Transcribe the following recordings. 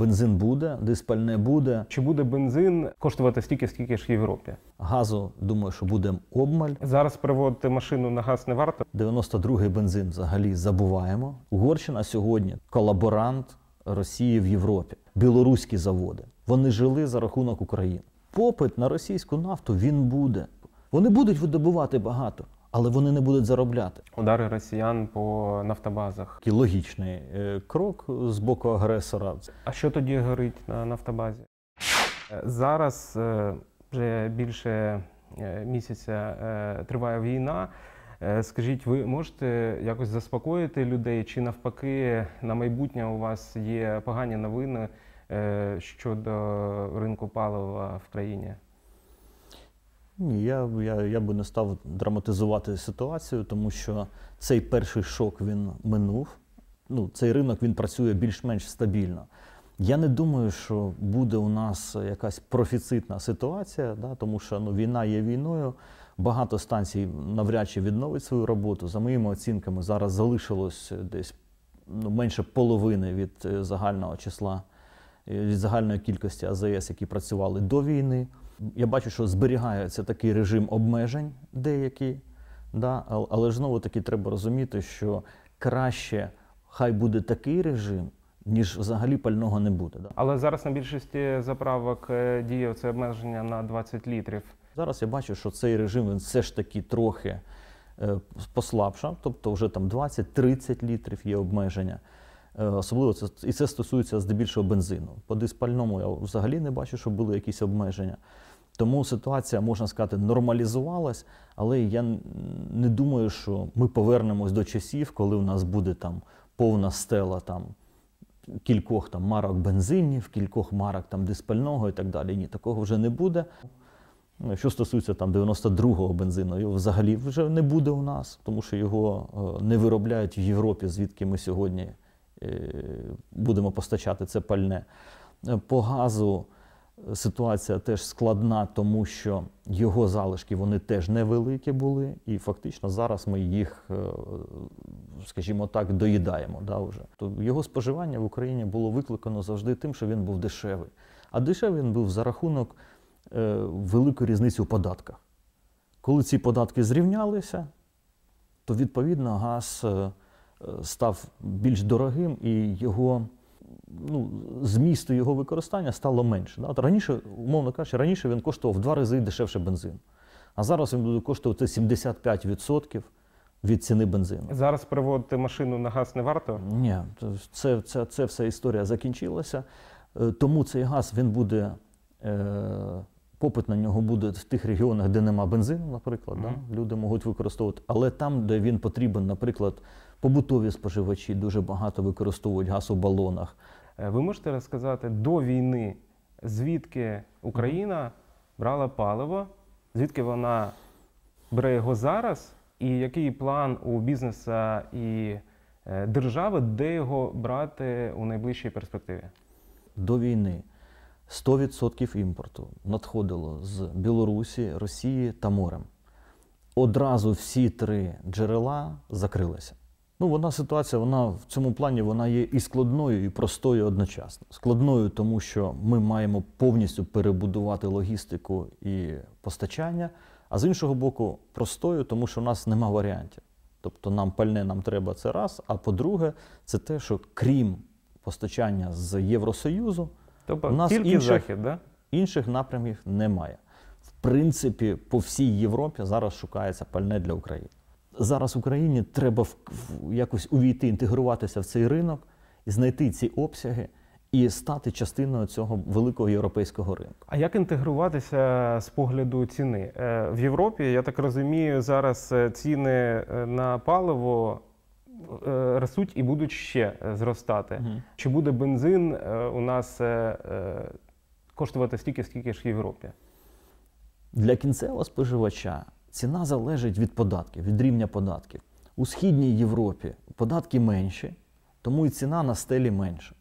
Бензин буде, диспальне буде. Чи буде бензин коштувати стільки, скільки ж в Європі? Газу, думаю, що буде обмаль. Зараз переводити машину на газ не варто? 92-й бензин взагалі забуваємо. Угорщина сьогодні колаборант Росії в Європі. Білоруські заводи. Вони жили за рахунок України. Попит на російську нафту, він буде. Вони будуть видобувати багато, але вони не будуть заробляти. Удари росіян по нафтобазах. Такий логічний крок з боку агресора. А що тоді горить на нафтобазі? Зараз вже більше місяця триває війна. Скажіть, ви можете якось заспокоїти людей, чи навпаки на майбутнє у вас є погані новини щодо ринку палива в країні? Ні, я би не став драматизувати ситуацію, тому що цей перший шок, він минув. Цей ринок, він працює більш-менш стабільно. Я не думаю, що буде у нас якась профіцитна ситуація, тому що війна є війною. Багато станцій навряд чи відновить свою роботу. За моїми оцінками, зараз залишилось десь менше половини від загального числа, від загальної кількості АЗС, які працювали до війни. Я бачу, що зберігається такий режим обмежень деякий, але ж знову-таки треба розуміти, що краще хай буде такий режим, ніж взагалі пального не буде. Але зараз на більшості заправок діє це обмеження на 20 літрів. Зараз я бачу, що цей режим він все ж таки трохи послабшав, тобто вже там 20-30 літрів є обмеження. Особливо це стосується здебільшого бензину. По диспальному я взагалі не бачу, що були якісь обмеження. Тому ситуація, можна сказати, нормалізувалась, але я не думаю, що ми повернемось до часів, коли у нас буде там повна стела кількох марок бензинів, кількох марок диспального і так далі. Ні, такого вже не буде. Що стосується 92-го бензину, його взагалі вже не буде у нас, тому що його не виробляють в Європі, звідки ми сьогодні будемо постачати це пальне. По газу ситуація теж складна, тому що його залишки, вони теж невеликі були, і фактично зараз ми їх, скажімо так, доїдаємо. Вже. Його споживання в Україні було викликано завжди тим, що він був дешевий. А дешевий він був за рахунок великої різниці у податках. Коли ці податки зрівнялися, то відповідно газ став більш дорогим і його, змісту його використання стало менше. Раніше, умовно кажучи, раніше він коштував в 2 рази дешевше бензину. А зараз він буде коштувати 75% від ціни бензину. Зараз переводити машину на газ не варто? Ні, це вся історія закінчилася. Тому цей газ, він буде, попит на нього буде в тих регіонах, де нема бензину, наприклад. Люди можуть використовувати. Але там, де він потрібен, наприклад, побутові споживачі дуже багато використовують газ у балонах. Ви можете розказати до війни, звідки Україна брала паливо, звідки вона бере його зараз, і який план у бізнесу і держави, де його брати у найближчій перспективі? До війни 100% імпорту надходило з Білорусі, Росії та морем. Одразу всі 3 джерела закрилися. Ситуація в цьому плані вона є і складною, і простою одночасно. Складною, тому що ми маємо повністю перебудувати логістику і постачання, а з іншого боку, простою, тому що в нас нема варіантів. Тобто нам пальне треба це раз, а по-друге, це те, що крім постачання з Євросоюзу, у нас інших напрямів немає. В принципі, по всій Європі зараз шукається пальне для України. Зараз Україні треба якось увійти, інтегруватися в цей ринок, і знайти ці обсяги і стати частиною цього великого європейського ринку. А як інтегруватися з погляду ціни? В Європі, я так розумію, зараз ціни на паливо ростуть і будуть ще зростати. Чи буде бензин у нас коштувати стільки, скільки ж в Європі? Для кінцевого споживача ціна залежить від податків, від рівня податків. У Східній Європі податки менші, тому і ціна на стелі менша.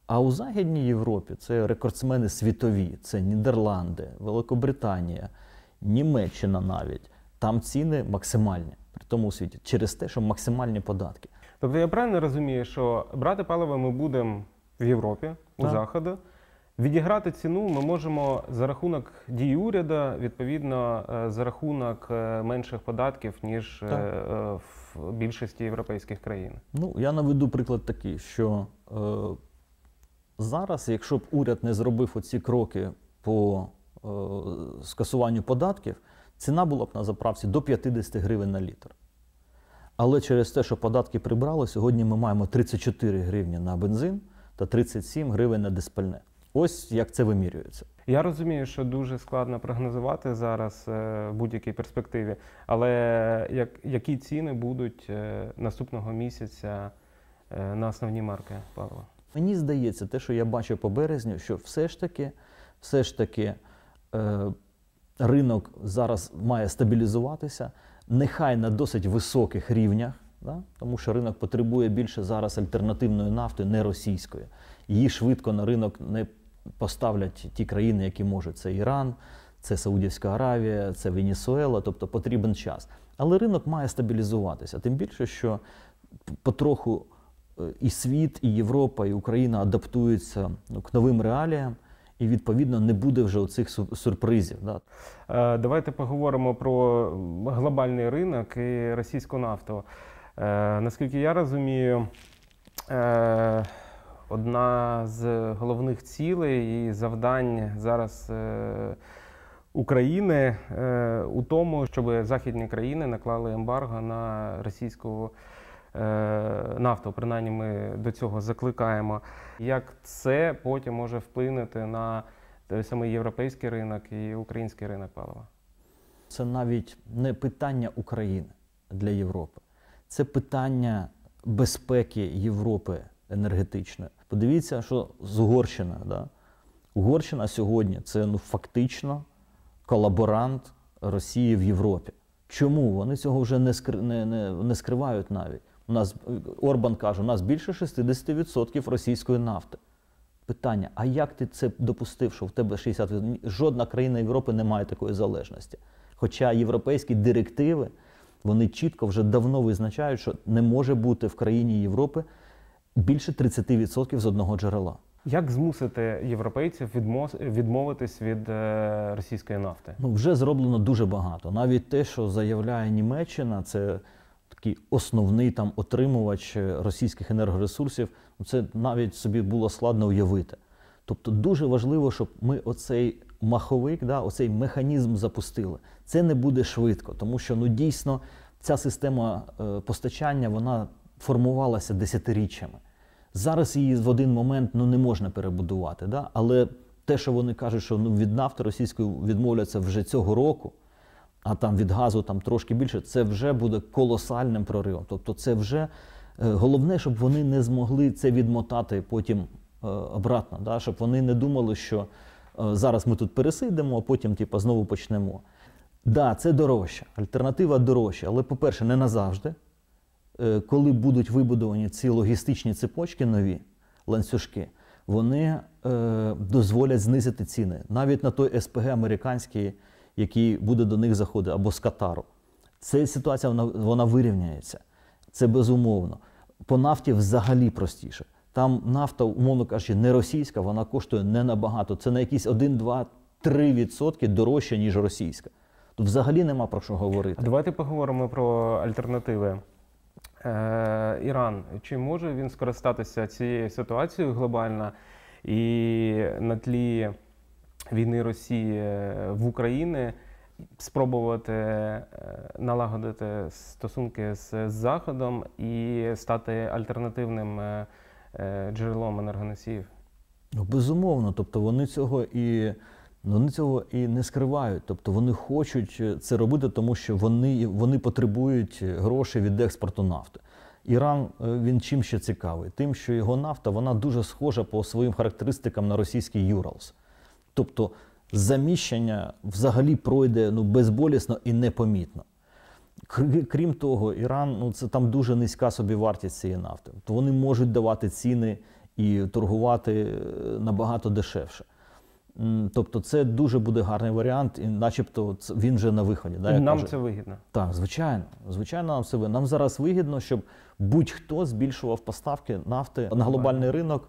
А у Західній Європі це рекордсмени світові, це Нідерланди, Великобританія, Німеччина навіть. Там ціни максимальні при тому у світі, через те, що максимальні податки. Тобто я правильно розумію, що брати паливо ми будемо в Європі, у Так. Заходу. Відіграти ціну ми можемо за рахунок дій уряду, відповідно, за рахунок менших податків, ніж в більшості європейських країн. Ну, я наведу приклад такий, що зараз, якщо б уряд не зробив оці кроки по скасуванню податків, ціна була б на заправці до 50 гривень на літр. Але через те, що податки прибрали, сьогодні ми маємо 34 гривні на бензин та 37 гривень на диспальне. Ось як це вимірюється. Я розумію, що дуже складно прогнозувати зараз в будь-якій перспективі, але які ціни будуть наступного місяця на основні марки палива? Мені здається, те, що я бачу по березню, що все ж таки ринок зараз має стабілізуватися, нехай на досить високих рівнях, да? Тому що ринок потребує більше зараз альтернативної нафти, не російської. Її швидко на ринок не поставлять ті країни, які можуть. Це Іран, це Саудівська Аравія, це Венесуела, тобто потрібен час. Але ринок має стабілізуватися, тим більше, що потроху і світ, і Європа, і Україна адаптуються к новим реаліям, і, відповідно, не буде вже оцих сюрпризів. Да. Давайте поговоримо про глобальний ринок і російську нафту. Наскільки я розумію, одна з головних цілей і завдань зараз України у тому, щоб західні країни наклали ембарго на російську нафту. Принаймні ми до цього закликаємо. Як це потім може вплинути на той самий європейський ринок і український ринок палива? Це навіть не питання України для Європи. Це питання безпеки Європи енергетичної. Подивіться, що з Угорщина. Да? Угорщина сьогодні – це фактично колаборант Росії в Європі. Чому? Вони цього вже не скривають навіть. У нас, Орбан каже, у нас більше 60% російської нафти. Питання, а як ти це допустив, що в тебе 60%? Жодна країна Європи не має такої залежності. Хоча європейські директиви, вони чітко вже давно визначають, що не може бути в країні Європи більше 30% з одного джерела. Як змусити європейців відмовитись від російської нафти? Ну, вже зроблено дуже багато. Навіть те, що заявляє Німеччина, це такий основний там отримувач російських енергоресурсів, це навіть собі було складно уявити. Тобто дуже важливо, щоб ми оцей маховик, да, оцей механізм запустили. Це не буде швидко, тому що дійсно ця система постачання, вона формувалася десятиріччями. Зараз її в один момент не можна перебудувати, да? Але те, що вони кажуть, що від нафти російської відмовляться вже цього року, а там від газу там трошки більше, це вже буде колосальним проривом. Тобто це вже головне, щоб вони не змогли це відмотати потім обратно, да? Щоб вони не думали, що зараз ми тут пересидимо, а потім знову почнемо. Да, це дорожче, альтернатива дорожча, але, по-перше, не назавжди. Коли будуть вибудовані ці логістичні цепочки нові, ланцюжки, вони дозволять знизити ціни. Навіть на той СПГ американський, який буде до них заходити, або з Катару. Ця ситуація, вона вирівняється. Це безумовно. По нафті взагалі простіше. Там нафта, умовно кажучи, не російська, вона коштує не набагато. Це на якісь 1, 2, 3% дорожче, ніж російська. Тут взагалі нема про що говорити. Давайте поговоримо про альтернативи. Іран, чи може він скористатися цією ситуацією глобально і на тлі війни Росії в Україні спробувати налагодити стосунки з Заходом і стати альтернативним джерелом енергоносіїв? Безумовно, тобто вони цього і не скривають. Тобто вони хочуть це робити, тому що вони потребують грошей від експорту нафти. Іран, він чим ще цікавий? Тим, що його нафта, вона дуже схожа по своїм характеристикам на російський Юралс. Тобто заміщення взагалі пройде безболісно і непомітно. Крім того, Іран, це там дуже низька собівартість цієї нафти. То вони можуть давати ціни і торгувати набагато дешевше. Тобто це дуже буде гарний варіант, і начебто він вже на виході. Да, нам це вигідно? Так, звичайно. Звичайно, нам це вигідно. Нам зараз вигідно, щоб будь-хто збільшував поставки нафти на глобальний ринок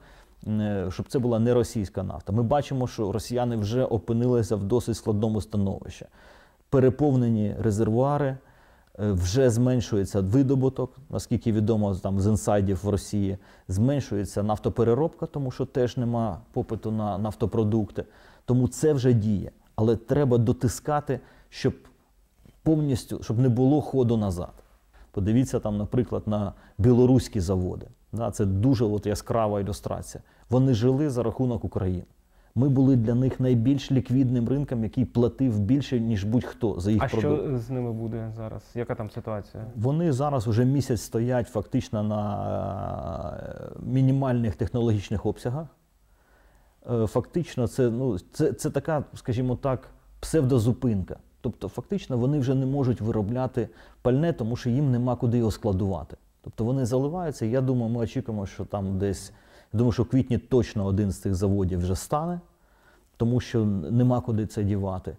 щоб це була не російська нафта. Ми бачимо, що росіяни вже опинилися в досить складному становищі. Переповнені резервуари, вже зменшується видобуток, наскільки відомо там з інсайдів в Росії, зменшується нафтопереробка, тому що теж нема попиту на нафтопродукти. Тому це вже діє. Але треба дотискати, щоб повністю, щоб не було ходу назад. Подивіться там, наприклад, на білоруські заводи. Це дуже яскрава ілюстрація. Вони жили за рахунок України. Ми були для них найбільш ліквідним ринком, який платив більше, ніж будь-хто за їх продукти. А що з ними буде зараз? Яка там ситуація? Вони зараз уже місяць стоять фактично на мінімальних технологічних обсягах. Фактично це така, скажімо так, псевдозупинка. Тобто фактично вони вже не можуть виробляти пальне, тому що їм нема куди його складувати. Тобто вони заливаються, я думаю, ми очікуємо, що там десь, я думаю, що в квітні точно один з цих заводів вже стане, тому що нема куди це дівати.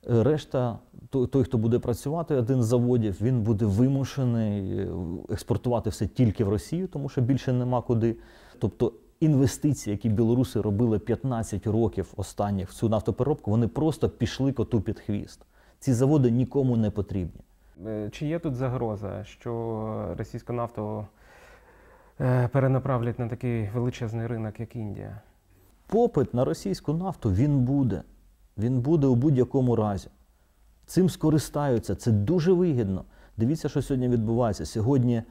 Решта, той, хто буде працювати, один з заводів, він буде вимушений експортувати все тільки в Росію, тому що більше нема куди. Тобто інвестиції, які білоруси робили 15 років останніх в цю нафтопереробку, вони просто пішли коту під хвіст. Ці заводи нікому не потрібні. Чи є тут загроза, що російську нафту перенаправлять на такий величезний ринок, як Індія? Попит на російську нафту, він буде. Він буде у будь-якому разі. Цим скористаються, це дуже вигідно. Дивіться, що сьогодні відбувається. Сьогодні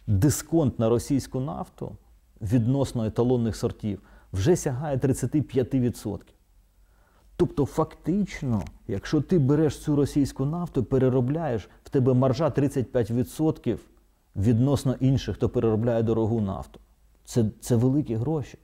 дисконт на російську нафту відносно еталонних сортів вже сягає 35%. Тобто фактично, якщо ти береш цю російську нафту, переробляєш, в тебе маржа 35% відносно інших, хто переробляє дорогу нафту. Це великі гроші.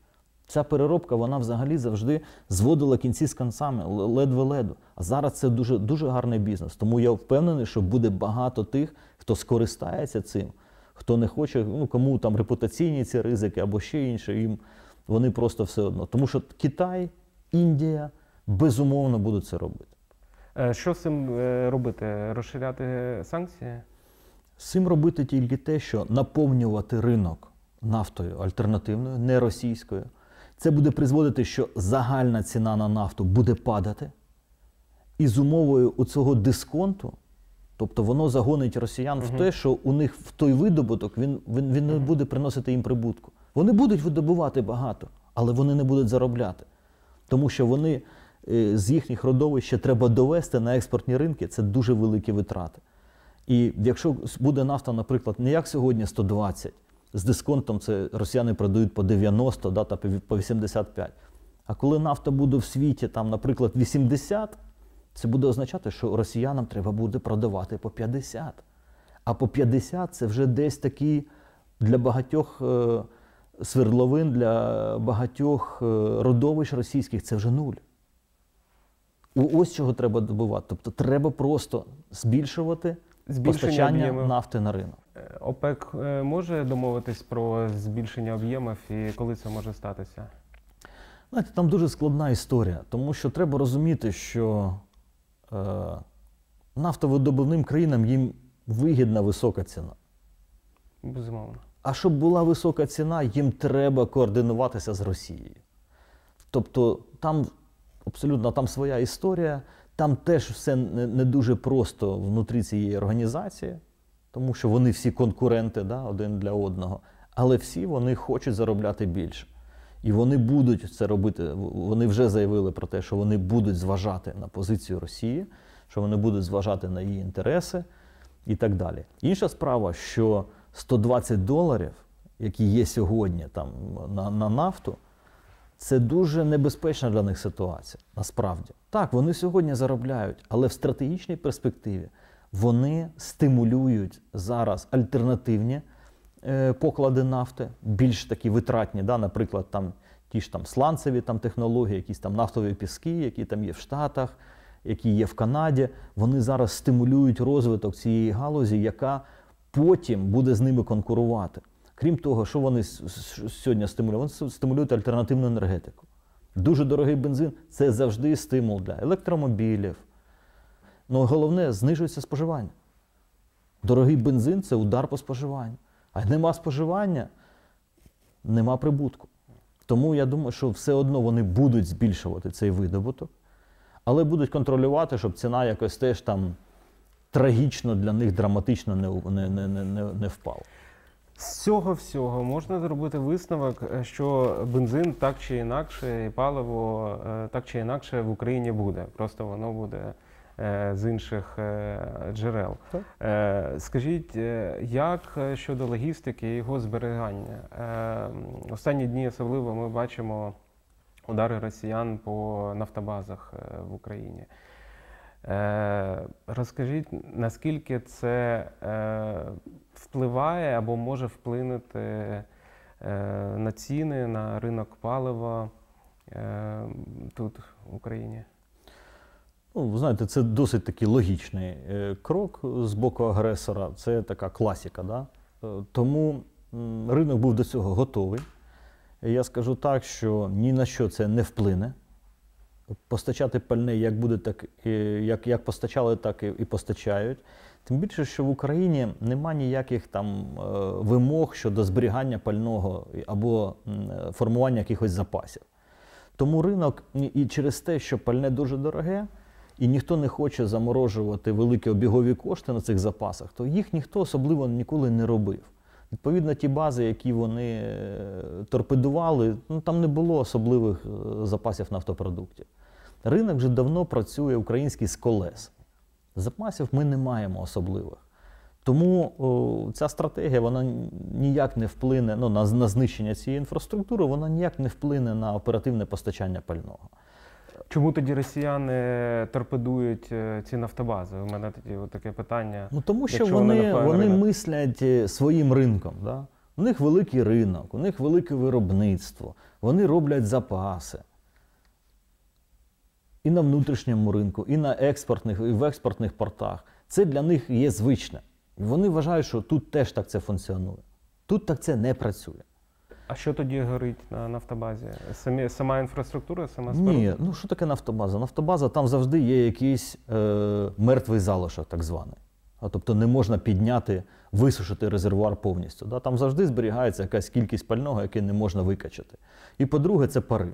Ця переробка, вона взагалі завжди зводила кінці з кінцями, ледве-ледве. А зараз це дуже, дуже гарний бізнес. Тому я впевнений, що буде багато тих, хто скористається цим, хто не хоче, кому там репутаційні ці ризики або ще інше, їм вони просто все одно. Тому що Китай, Індія безумовно будуть це робити. Що з цим робити? Розширяти санкції? З цим робити тільки те, що наповнювати ринок нафтою альтернативною, не російською. Це буде призводити, що загальна ціна на нафту буде падати. І з умовою у цього дисконту, тобто воно загонить росіян в те, що у них в той видобуток, він не буде приносити їм прибутку. Вони будуть видобувати багато, але вони не будуть заробляти. Тому що вони з їхніх родовищ ще треба довести на експортні ринки, це дуже великі витрати. І якщо буде нафта, наприклад, не як сьогодні 120, з дисконтом це росіяни продають по 90, та по 85. А коли нафта буде в світі, там, наприклад, 80, це буде означати, що росіянам треба буде продавати по 50. А по 50 це вже десь такий для багатьох свердловин, для багатьох родовищ російських це вже нуль. Ось чого треба добувати. Тобто треба просто збільшувати постачання нафти на ринок. ОПЕК може домовитись про збільшення об'ємів і коли це може статися? Знаєте, там дуже складна історія, тому що треба розуміти, що нафтовидобувним країнам їм вигідна висока ціна. Безумовно. А щоб була висока ціна, їм треба координуватися з Росією. Тобто там абсолютно там своя історія, там теж все не дуже просто внутрі цієї організації, тому що вони всі конкуренти один для одного, але всі вони хочуть заробляти більше. І вони будуть це робити, вони вже заявили про те, що вони будуть зважати на позицію Росії, що вони будуть зважати на її інтереси і так далі. Інша справа, що $120, які є сьогодні там, на нафту, це дуже небезпечна для них ситуація, насправді. Так, вони сьогодні заробляють, але в стратегічній перспективі вони стимулюють зараз альтернативні поклади нафти, більш такі витратні, наприклад, там, ті ж там сланцеві технології, якісь там нафтові піски, які там є в Штатах, які є в Канаді. Вони зараз стимулюють розвиток цієї галузі, яка потім буде з ними конкурувати. Крім того, що вони сьогодні стимулюють? Вони стимулюють альтернативну енергетику. Дуже дорогий бензин – це завжди стимул для електромобілів. Ну, головне, знижується споживання. Дорогий бензин – це удар по споживанню. А нема споживання – нема прибутку. Тому я думаю, що все одно вони будуть збільшувати цей видобуток, але будуть контролювати, щоб ціна якось теж там трагічно для них, драматично не впала. З цього всього можна зробити висновок, що бензин так чи інакше, і паливо так чи інакше в Україні буде. Просто воно буде з інших джерел. Скажіть, як щодо логістики і його зберігання? Останні дні особливо ми бачимо удари росіян по нафтобазах в Україні. Розкажіть, наскільки це впливає або може вплинути на ціни, на ринок палива тут, в Україні? Ну, ви знаєте, це досить такий логічний крок з боку агресора. Це така класика. Да? Тому ринок був до цього готовий. Я скажу так, що ні на що це не вплине. Постачати пальне як буде, так як постачали, так і постачають. Тим більше, що в Україні нема ніяких там вимог щодо зберігання пального або формування якихось запасів. Тому ринок, і через те, що пальне дуже дороге, і ніхто не хоче заморожувати великі обігові кошти на цих запасах, то їх ніхто особливо ніколи не робив. Відповідно, ті бази, які вони торпедували, ну, там не було особливих запасів нафтопродуктів. Ринок вже давно працює український з колес. Запасів ми не маємо особливих. Тому ця стратегія, вона ніяк не вплине, ну, на знищення цієї інфраструктури, вона ніяк не вплине на оперативне постачання пального. Чому тоді росіяни торпедують ці нафтобази? У мене тоді таке питання. Ну, тому що вони мислять своїм ринком. Да? У них великий ринок, у них велике виробництво, вони роблять запаси. І на внутрішньому ринку, і на експортних, і в експортних портах. Це для них є звичне. І вони вважають, що тут теж так це функціонує. Тут так це не працює. А що тоді горить на нафтобазі? Сама інфраструктура, сама споруда? Ні, ну що таке нафтобаза? Нафтобаза, там завжди є якийсь мертвий залишок, так званий. Тобто не можна підняти, висушити резервуар повністю. Да? Там завжди зберігається якась кількість пального, яке не можна викачати. І по-друге, це пари.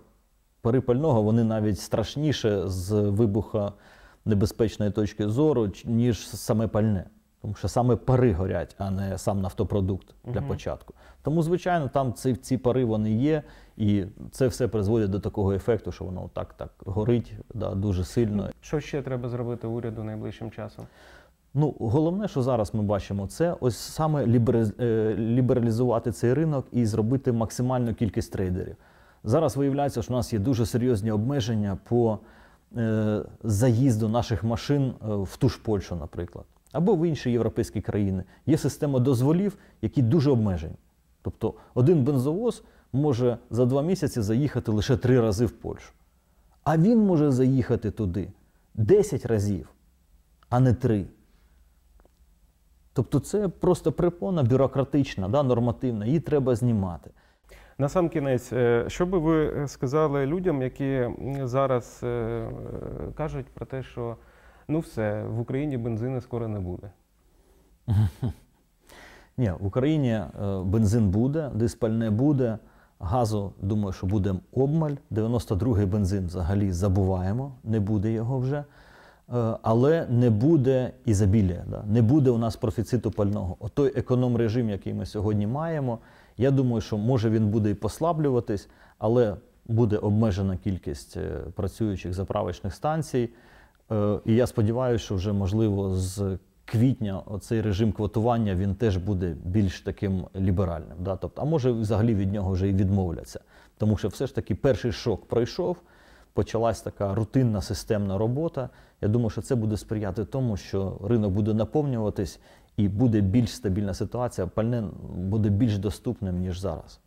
Пари пального, вони навіть страшніше з вибухонебезпечної точки зору, ніж саме пальне. Тому що саме пари горять, а не сам нафтопродукт для початку. Тому, звичайно, там ці пари вони є, і це все призводить до такого ефекту, що воно так горить, да, дуже сильно. Що ще треба зробити уряду найближчим часом? Ну, головне, що зараз ми бачимо, це ось саме лібералізувати цей ринок і зробити максимальну кількість трейдерів. Зараз виявляється, що у нас є дуже серйозні обмеження по заїзду наших машин в ту ж Польщу, наприклад, або в інші європейські країни. Є система дозволів, які дуже обмежені. Тобто один бензовоз може за 2 місяці заїхати лише 3 рази в Польщу. А він може заїхати туди 10 разів, а не 3. Тобто це просто препона бюрократична, да, нормативна, її треба знімати. Насамкінець, що би ви сказали людям, які зараз кажуть про те, що ну все, в Україні бензину скоро не буде? Ні, в Україні бензин буде, диспальне буде, газу, думаю, що буде обмаль. 92-й бензин взагалі забуваємо, не буде його вже. Але не буде ізобілія, да? Не буде у нас профіциту пального. Отой економ-режим, який ми сьогодні маємо, я думаю, що може він буде і послаблюватись, але буде обмежена кількість працюючих заправочних станцій. І я сподіваюся, що вже, можливо, з квітня оцей режим квотування, він теж буде більш таким ліберальним. Да? Тобто, а може взагалі від нього вже і відмовляться. Тому що все ж таки перший шок пройшов, почалась така рутинна системна робота. Я думаю, що це буде сприяти тому, що ринок буде наповнюватись і буде більш стабільна ситуація, пальне буде більш доступним, ніж зараз.